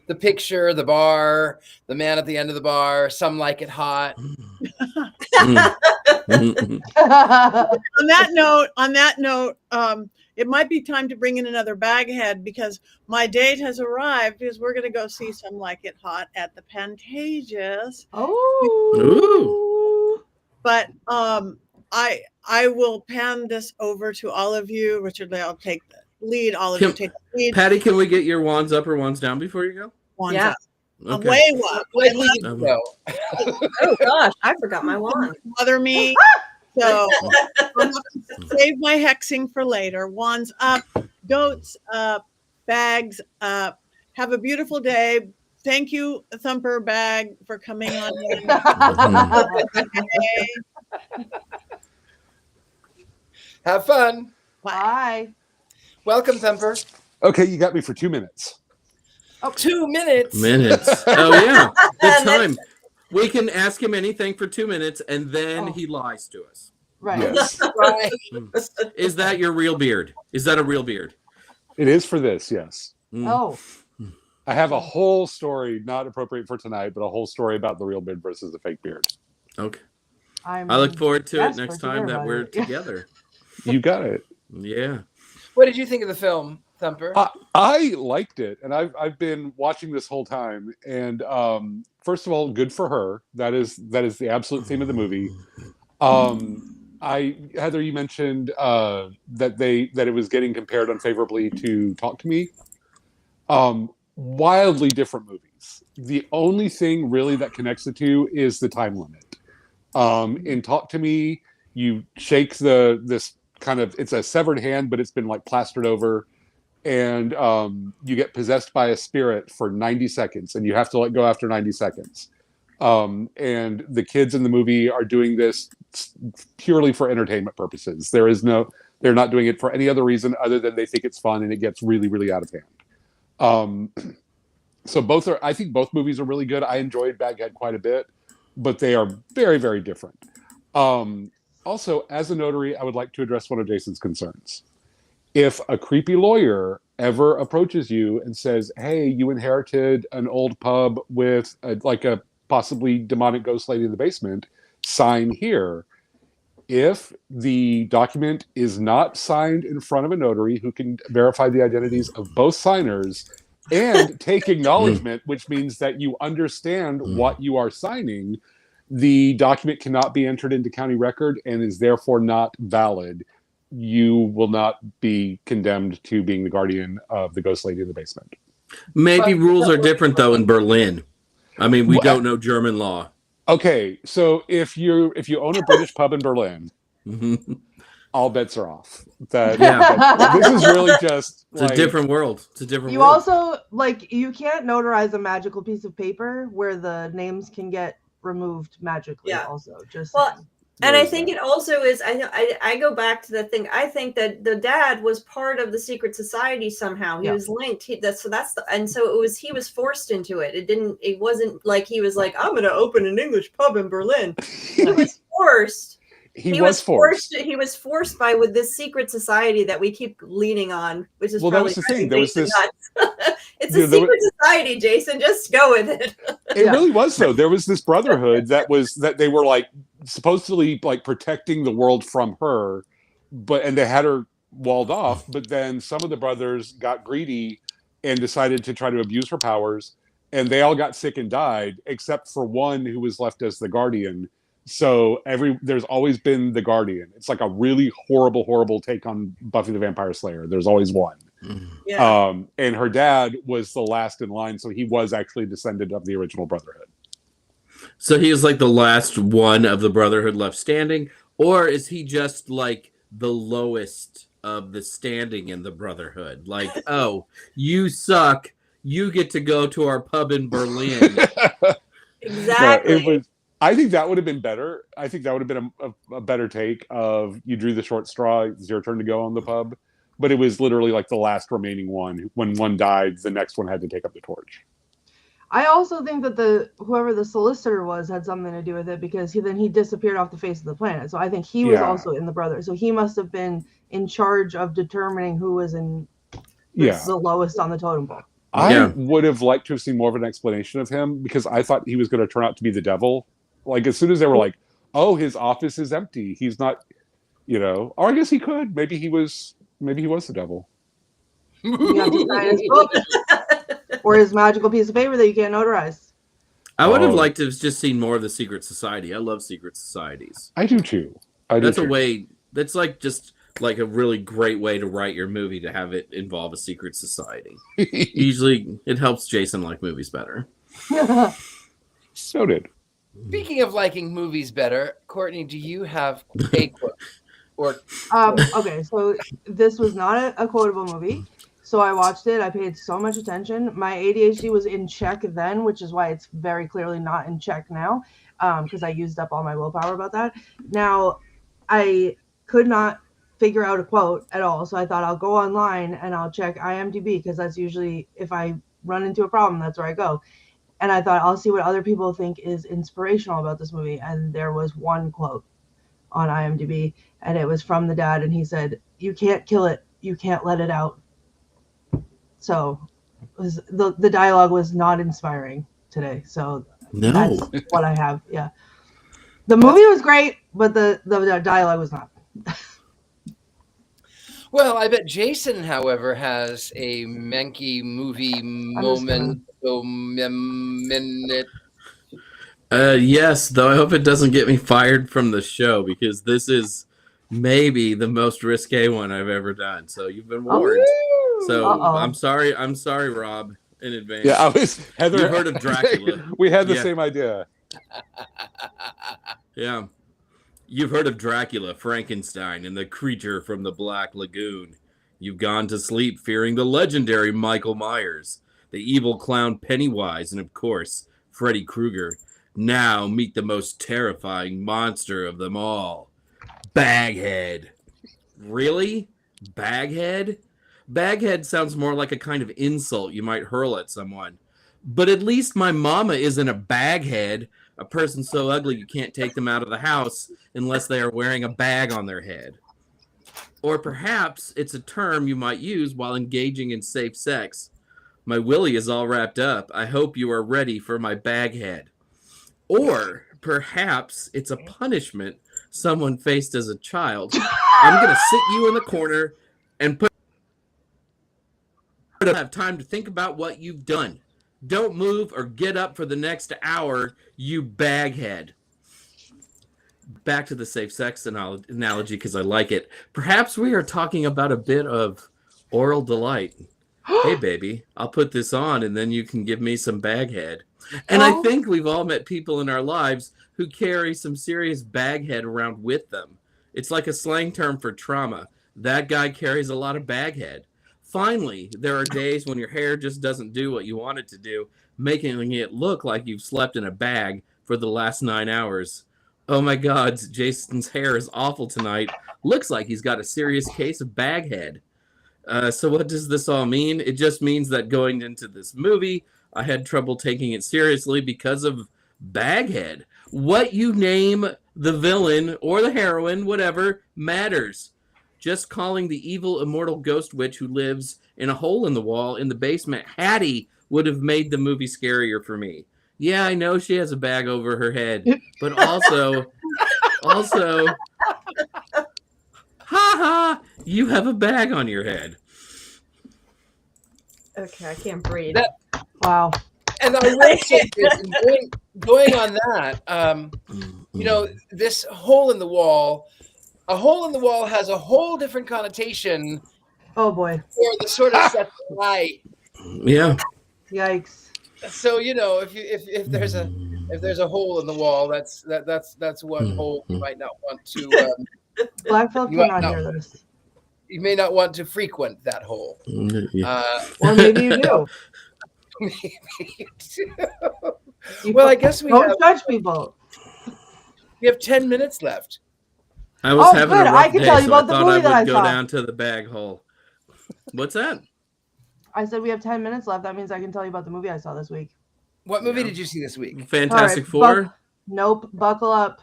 The picture, the bar, the man at the end of the bar, some like it hot. On that note, it might be time to bring in another Baghead because my date has arrived because we're going to go see Some Like It Hot at the Pantages. Oh. But I will pan this over to all of you. Richard, I'll take the lead. All of you take the lead. Patty, can we get your wands up or wands down before you go? Wands Yeah. up. Okay. Way up. Oh gosh, I forgot my wand. Bother me. So I'll have to save my hexing for later. Wands up, goats up, bags up. Have a beautiful day. Thank you, Thumper Bag, for coming on in. Have fun. Bye. Welcome, Thumper. Okay, you got me for 2 minutes. Oh, 2 minutes. Oh, yeah. The time. We can ask him anything for 2 minutes, and then he lies to us. Right. Yes. Right. Is that your real beard? Is that a real beard? It is for this, yes. Oh. I have a whole story, not appropriate for tonight, but a whole story about the real beard versus the fake beard. Okay. I look forward to it desperate next to time hear that about we're it. together. You got it. Yeah. What did you think of the film, Thumper? I liked it, and I've been watching this whole time. And first of all, good for her. That is the absolute theme of the movie. Heather, you mentioned that it was getting compared unfavorably to Talk to Me. Wildly different movies. The only thing really that connects the two is the time limit. In Talk to Me, you shake this kind of, it's a severed hand, but it's been like plastered over, and you get possessed by a spirit for 90 seconds, and you have to let go after 90 seconds. And the kids in the movie are doing this purely for entertainment purposes. They're not doing it for any other reason other than they think it's fun, and it gets really, really out of hand. So I think both movies are really good. I enjoyed Baghead quite a bit, but they are very, very different. Also, as a notary, I would like to address one of Jason's concerns. If a creepy lawyer ever approaches you and says, hey, you inherited an old pub with a possibly demonic ghost lady in the basement, sign here. If the document is not signed in front of a notary who can verify the identities of both signers and take acknowledgement, which means that you understand what you are signing, the document cannot be entered into county record and is therefore not valid. You will not be condemned to being the guardian of the ghost lady in the basement. Maybe rules are different, though, in Berlin. I mean, we don't know German law. Okay, so if you own a British pub in Berlin, all bets are off. This is really just it's a different world. It's a different you world. Also, you can't notarize a magical piece of paper where the names can get removed magically. Yeah. Also, just and I think it also is. I go back to the thing. I think that the dad was part of the secret society somehow. He was linked. He was forced into it. It wasn't like he was like, I'm going to open an English pub in Berlin. He was forced. He was forced. He was forced by with this secret society that we keep leaning on, which is Well, that probably was the thing. driving There was Jason this. nuts. It's Yeah, a there secret society, Jason. Just go with it. It Yeah. really was though. There was this brotherhood that they were like supposedly like protecting the world from her, and they had her walled off. But then some of the brothers got greedy and decided to try to abuse her powers, and they all got sick and died, except for one who was left as the guardian. So there's always been the guardian. It's like a really horrible take on Buffy the Vampire Slayer. There's always one. Yeah. And her dad was the last in line, so he was actually a descendant of the original Brotherhood. So he is like the last one of the Brotherhood left standing, or is he just like the lowest of the standing in the Brotherhood? Like, oh, you suck. You get to go to our pub in Berlin. Exactly. It was. I think that would have been better. I think that would have been a better take of you drew the short straw. It's your turn to go on the pub. But it was literally like the last remaining one. When one died, the next one had to take up the torch. I also think that whoever the solicitor was had something to do with it, because he disappeared off the face of the planet. So I think he was also in the brother. So he must have been in charge of determining who was in the lowest on the totem pole. I would have liked to have seen more of an explanation of him, because I thought he was going to turn out to be the devil. Like as soon as they were like, "Oh, his office is empty. He's not," or I guess he could. Maybe he was the devil. You have to sign his book or his magical piece of paper that you can't notarize. I would have liked to have just seen more of the secret society. I love secret societies. I do too. That's a way. That's like just like a really great way to write your movie, to have it involve a secret society. Usually, it helps Jason like movies better. So did. Speaking of liking movies better, Courtney, do you have a quote? Okay, so this was not a quotable movie. So I watched it. I paid so much attention. My ADHD was in check then, which is why it's very clearly not in check now, because I used up all my willpower about that. Now, I could not figure out a quote at all. So I thought I'll go online and I'll check IMDb, because that's usually, if I run into a problem, that's where I go. And I thought I'll see what other people think is inspirational about this movie. And there was one quote on IMDb, and it was from the dad, and he said, "You can't kill it. You can't let it out." So the dialogue was not inspiring today. So that's what I have. Yeah. The movie was great, but the dialogue was not. Well, I bet Jason, however, has a Menke movie moment. Minute. Yes, though I hope it doesn't get me fired from the show, because this is maybe the most risque one I've ever done. So you've been warned. So I'm sorry, Rob, in advance. Yeah, Heather. You heard of Dracula? We had the same idea. Yeah. You've heard of Dracula, Frankenstein, and the creature from the Black Lagoon. You've gone to sleep fearing the legendary Michael Myers, the evil clown Pennywise, and of course, Freddy Krueger. Now meet the most terrifying monster of them all, Baghead. Really? Baghead? Baghead sounds more like a kind of insult you might hurl at someone. But at least my mama isn't a baghead, a person so ugly you can't take them out of the house unless they are wearing a bag on their head. Or perhaps it's a term you might use while engaging in safe sex. My willy is all wrapped up. I hope you are ready for my baghead. Or perhaps it's a punishment someone faced as a child. I'm going to sit you in the corner and have time to think about what you've done. Don't move or get up for the next hour, you baghead. Back to the safe sex analogy, because I like it. Perhaps we are talking about a bit of oral delight. Hey, baby, I'll put this on and then you can give me some baghead. And I think we've all met people in our lives who carry some serious baghead around with them. It's like a slang term for trauma. That guy carries a lot of baghead. Finally, there are days when your hair just doesn't do what you want it to do, making it look like you've slept in a bag for the last 9 hours. Oh my God, Jason's hair is awful tonight. Looks like he's got a serious case of baghead. So what does this all mean? It just means that going into this movie, I had trouble taking it seriously because of Baghead. What you name the villain or the heroine, whatever, matters. Just calling the evil immortal ghost witch who lives in a hole in the wall in the basement Hattie would have made the movie scarier for me. Yeah, I know she has a bag over her head, but also, ha, you have a bag on your head. Okay, I can't breathe. Wow. And I will say this, and going on that, you know, this hole in the wall, a hole in the wall has a whole different connotation Oh boy. for the sort of set the eye. Yeah. Yikes. So you know, if there's a hole in the wall, that's one hole you might not want to. Blackfield You might cannot not- hear this. You may not want to frequent that hole. Or maybe you do. Maybe you do. You Well, I guess we don't have judge people. 10 minutes left. I was Oh, having good. a I rough can day, tell you so I about the thought I movie would that I go saw. down to the bag hole. What's that? I said we have 10 minutes left. That means I can tell you about the movie I saw this week. What movie Yeah. did you see this week? Fantastic All right, Four? Nope. Buckle up.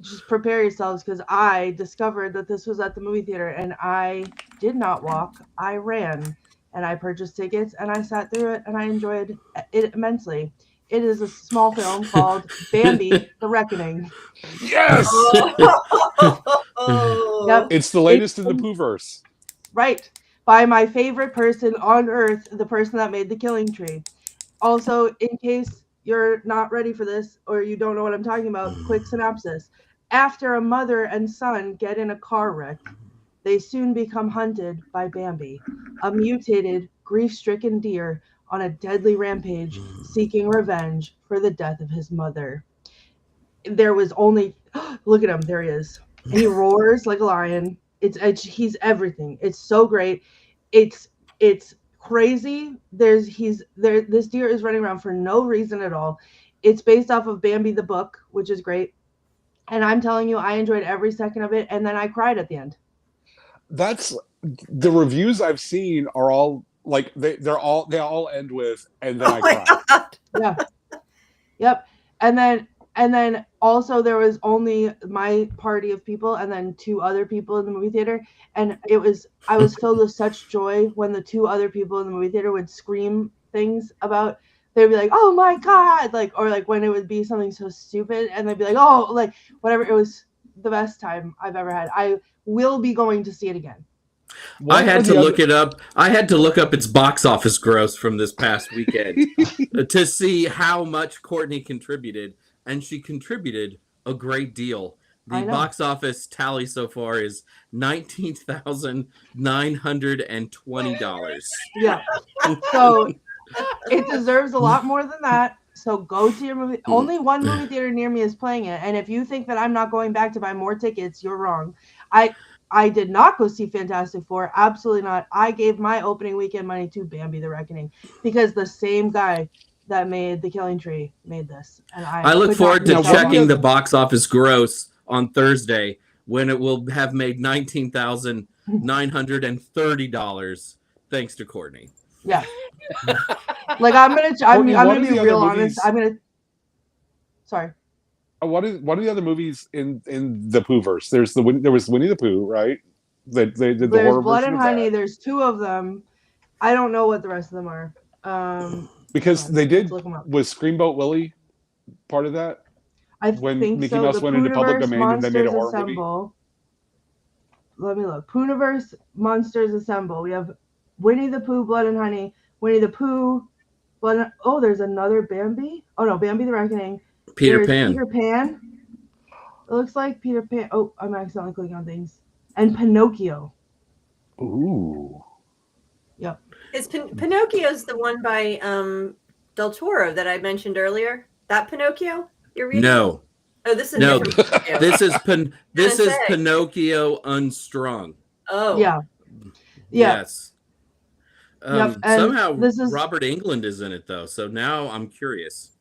Just prepare yourselves because I discovered that this was at the movie theater and I did not walk. I ran and I purchased tickets and I sat through it and I enjoyed it immensely. It is a small film called Bambi: The Reckoning. Yes, Oh. Yep. it's the latest in the Poohverse. Right. By my favorite person on earth, the person that made The Killing Tree. Also, in case you're not ready for this or you don't know what I'm talking about, quick synopsis. After a mother and son get in a car wreck, they soon become hunted by Bambi, a mutated, grief-stricken deer on a deadly rampage seeking revenge for the death of his mother. There was only look at him, there he is. And he roars like a lion. He's everything. It's so great. It's crazy. This deer is running around for no reason at all. It's based off of Bambi the book, which is great. And I'm telling you, I enjoyed every second of it, and then I cried at the end. That's the reviews I've seen are all like they all end with and then Oh I my cry. God. Yeah. Yep. And then also there was only my party of people and then two other people in the movie theater. And I was filled with such joy when the two other people in the movie theater would scream things about, they'd be like, oh my God, like, or like when it would be something so stupid and they'd be like, oh, like whatever. It was the best time I've ever had. I will be going to see it again. I had to look it up. I had to look up its box office gross from this past weekend to see how much Courtney contributed, and she contributed a great deal. I The know. box office tally so far is $19,920. Yeah. So it deserves a lot more than that. So go to your movie. Only one movie theater near me is playing it. And if you think that I'm not going back to buy more tickets, you're wrong. I did not go see Fantastic Four. Absolutely not. I gave my opening weekend money to Bambi: The Reckoning because the same guy that made The Killing Tree made this. And I look could forward not to be checking wrong. the box office gross on Thursday when it will have made $19,930 thanks to Courtney. Yeah. Like I'm Courtney, gonna what are be the real other honest. movies- Sorry. What are the other movies in the Poohverse? There was Winnie the Pooh, right? They did the There's horror Blood version and of Honey. that. There's two of them. I don't know what the rest of them are. Because hold on, they let's did look 'em up. was Screamboat Willie part of that? I When think Mickey so. Mouse The went into public Pooniverse domain and they made a Monsters horror movie? Assemble. Let me look. Pooniverse Monsters Assemble. We have Winnie the Pooh, Blood and Honey, Winnie the Pooh, Blood. Oh, there's another Bambi. Oh no, Bambi the Reckoning. Peter There's Pan. Peter Pan. It looks like Peter Pan. Oh, I'm accidentally clicking on things. And Pinocchio. Ooh. Yep. Is Pinocchio's the one by Del Toro that I mentioned earlier? That Pinocchio you're reading? No. Oh, this is a No, different Pinocchio. this is say. Pinocchio unstrung. Oh. Yeah. Yeah. Yes. Yep, and Somehow this is- Robert Englund is in it though, so now I'm curious.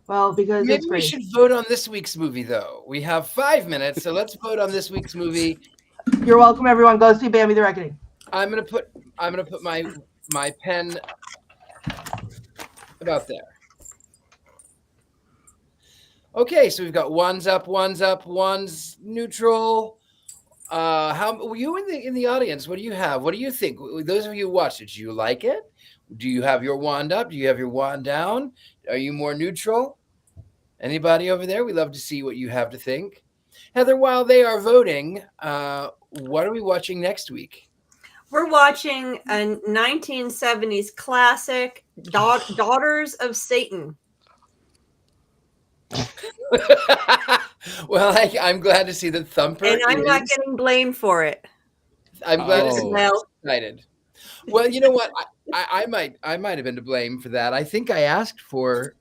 Well, because Maybe it's we great. should vote on this week's movie, though. We have 5 minutes, so let's vote on this week's movie. You're welcome, everyone. Go see Bambi the Reckoning. I'm gonna put my pen about there. Okay, so we've got one's up, one's neutral. How were you in the audience? What do you have? What do you think? Those of you who watched it, do you like it? Do you have your wand up? Do you have your wand down? Are you more neutral? Anybody over there? We love to see what you have to think. Heather, while they are voting, what are we watching next week? We're watching a 1970s classic, Daughters of Satan. Well, I'm glad to see that Thumper And I'm not is. getting blamed for it. I'm glad to see Oh. you're excited. Well, you know what? I might have been to blame for that. I think I asked for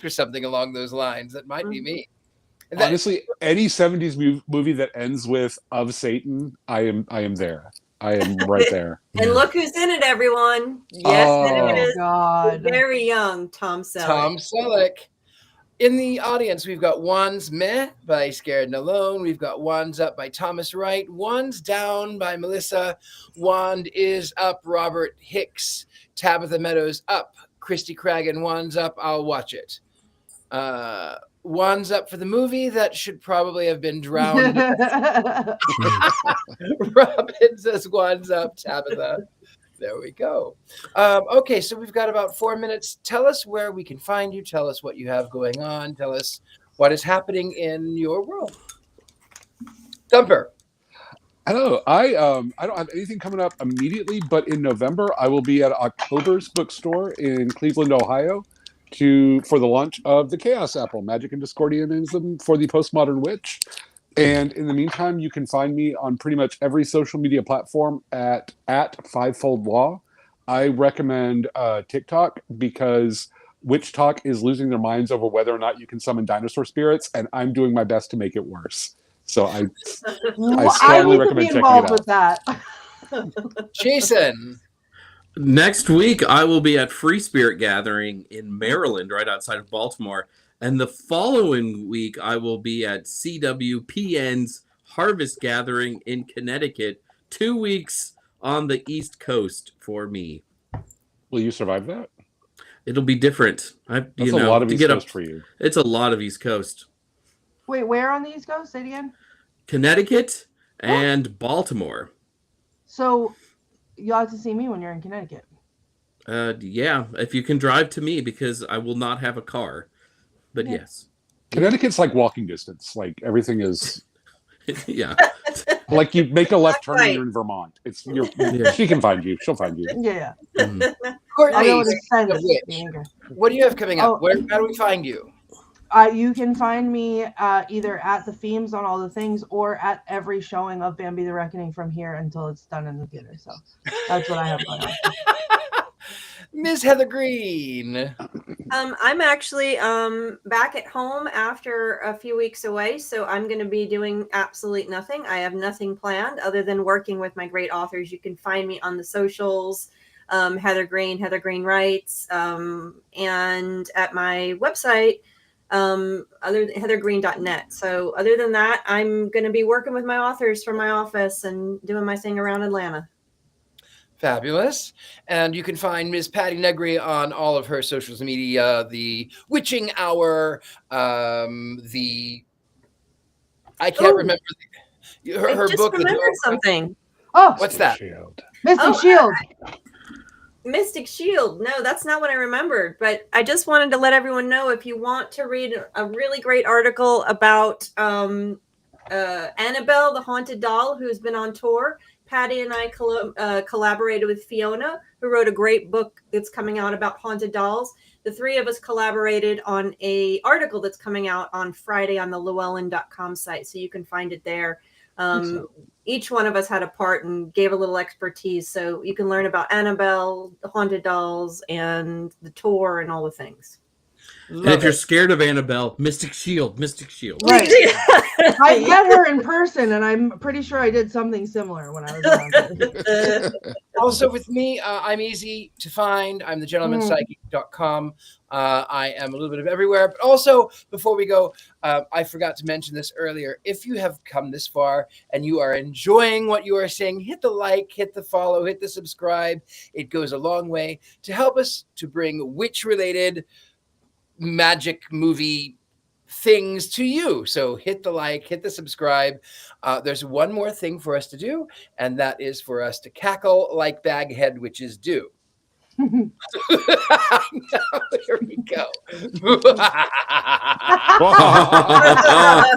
something along those lines. That might be me. And that- Honestly, any 70s movie that ends with "of Satan," I am there. I am right there. And look who's in it, everyone. Yes, Oh. it Oh is. God. Very young Tom Selleck. Tom Selleck. In the audience, we've got One's Meh by Scared and Alone. We've got One's Up by Thomas Wright. One's Down by Melissa. Wand is Up, Robert Hicks. Tabitha Meadows Up. Christy Cragen, One's Up, I'll watch it. One's Up for the movie that should probably have been drowned. Robin says One's Up, Tabitha. There we go. Okay, so we've got about 4 minutes. Tell us where we can find you. Tell us what you have going on. Tell us what is happening in your world. Thumper. Hello. I don't have anything coming up immediately, but in November I will be at October's bookstore in Cleveland, Ohio, for the launch of the Chaos Apple: Magic and Discordianism for the Postmodern Witch. And in the meantime, you can find me on pretty much every social media platform at Fivefold Law. I recommend TikTok because Witch Talk is losing their minds over whether or not you can summon dinosaur spirits, and I'm doing my best to make it worse. So I I strongly need to be recommend checking it involved out. with that. Jason. Next week, I will be at Free Spirit Gathering in Maryland, right outside of Baltimore. And the following week, I will be at CWPN's Harvest Gathering in Connecticut. 2 weeks on the East Coast for me. Will you survive that? It'll be different. That's a lot of East Coast for you. It's a lot of East Coast. Wait, where on the East Coast? Say it again. Connecticut and Baltimore. So you'll have to see me when you're in Connecticut. Yeah, if you can drive to me, because I will not have a car. But Yeah. yes. Connecticut's like walking distance. Like everything is Yeah. like you make a left turn Right. and you're in Vermont. Yeah. She can find you. She'll find you. Yeah. Mhm. I know Courtney, what it says. of which? What do you have coming up? Oh. How do we find you? You can find me either at the themes on all the things or at every showing of Bambi the Reckoning from here until it's done in the theater. So that's what I have going on. Miss Heather Green. I'm actually back at home after a few weeks away, so I'm going to be doing absolutely nothing. I have nothing planned other than working with my great authors. You can find me on the socials, Heather Green Writes, and at my website, heathergreen.net. So other than that, I'm going to be working with my authors from my office and doing my thing around Atlanta. Fabulous. And you can find Ms. Patty Negri on all of her social media, the Witching Hour, I can't remember her I book. remembered something. Oh, What's that? Shield. Mystic Shield. Mystic Shield. No, that's not what I remembered. But I just wanted to let everyone know, if you want to read a really great article about Annabelle, the haunted doll, who's been on tour. Patty and I collaborated with Fiona, who wrote a great book that's coming out about haunted dolls. The three of us collaborated on an article that's coming out on Friday on the Llewellyn.com site, so you can find it there. Each one of us had a part and gave a little expertise, so you can learn about Annabelle, the haunted dolls, and the tour and all the things. And if you're scared of Annabelle, Mystic Shield. Right. I met her in person, and I'm pretty sure I did something similar when I was around. Also with me, I'm easy to find. I'm thegentlemanpsychic.com. I am a little bit of everywhere. But also, before we go, I forgot to mention this earlier. If you have come this far and you are enjoying what you are seeing, hit the like, hit the follow, hit the subscribe. It goes a long way to help us to bring witch-related magic movie things to you. So hit the like, hit the subscribe. There's one more thing for us to do, and that is for us to cackle like Baghead witches do. There we go.